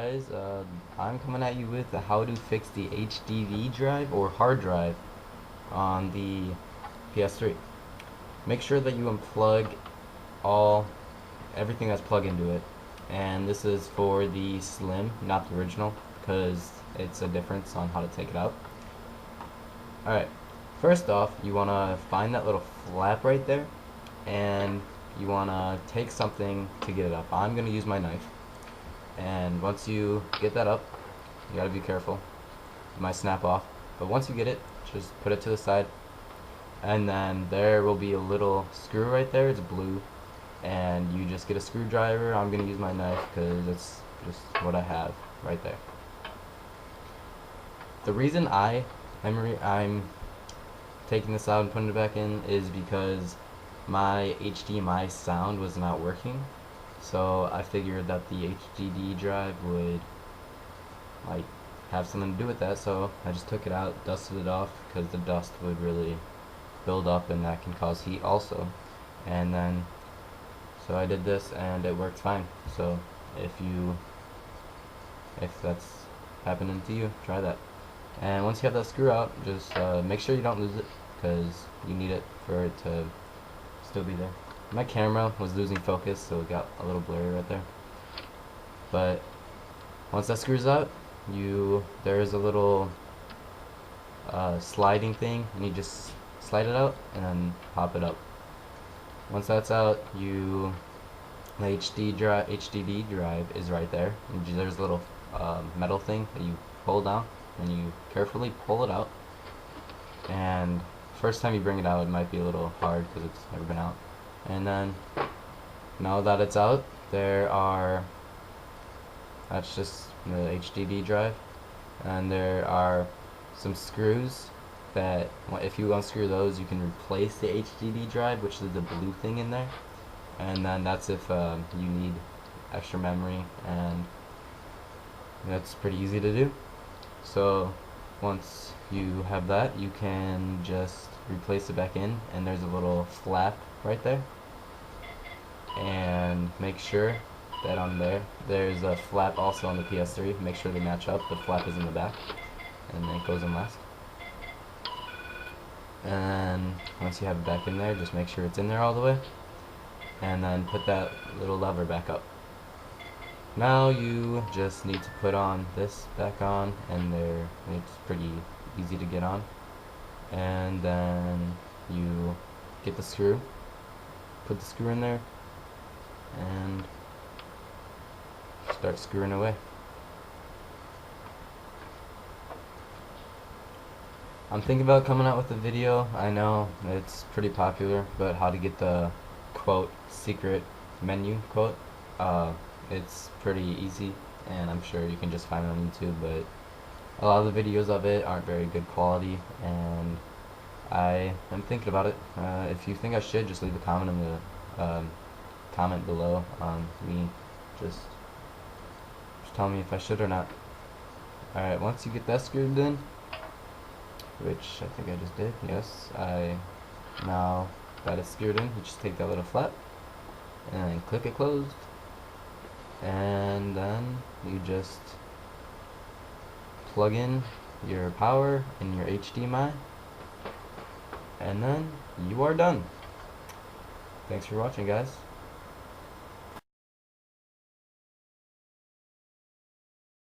guys, I'm coming at you with how to fix the HDD drive or hard drive on the ps3. Make sure that you unplug everything that's plugged into it, and this is for the slim, not the original, because it's a difference on how to take it out. Alright, first off, you want to find that little flap right there, and you want to take something to get it up. I'm going to use my knife. And once you get that up, you gotta be careful. It might snap off. But once you get it, just put it to the side. And then there will be a little screw right there. It's blue. And you just get a screwdriver. I'm gonna use my knife because it's just what I have right there. The reason I'm taking this out and putting it back in is because my HDMI sound was not working. So I figured that the HDD drive would have something to do with that, so I just took it out, dusted it off, because the dust would really build up and that can cause heat also. And then so I did this and it worked fine. So if that's happening to you, try that. And once you have that screw out, just make sure you don't lose it, because you need it for it to still be there. My camera was losing focus, so it got a little blurry right there. But once that screws out, there's a little sliding thing, and you just slide it out and then pop it up. Once that's out, the HDD drive is right there. And there's a little metal thing that you pull down, and you carefully pull it out. And first time you bring it out, it might be a little hard because it's never been out. And then now that it's out, that's just the HDD drive, and there are some screws that if you unscrew those, you can replace the HDD drive, which is the blue thing in there. And then that's if you need extra memory, and that's pretty easy to do. So once you have that, you can just replace it back in, and there's a little flap right there. And make sure that on there's a flap also on the ps3. Make sure they match up. The flap is in the back, and then it goes in last. And once you have it back in there, just make sure it's in there all the way, and then put that little lever back up. Now you just need to put on this back on, and it's pretty easy to get on. And then you get the screw, put the screw in there, and start screwing away. I'm thinking about coming out with a video. I know it's pretty popular, but how to get the quote secret menu quote. It's pretty easy, and I'm sure you can just find it on YouTube, but a lot of the videos of it aren't very good quality, and I am thinking about it. If you think I should, just leave a comment in the comment below on me. Just tell me if I should or not. Alright, once you get that screwed in, which I think I just did, yes, now that it's screwed in, you just take that little flap and click it closed, and then you just plug in your power and your HDMI, and then you are done. Thanks for watching, guys.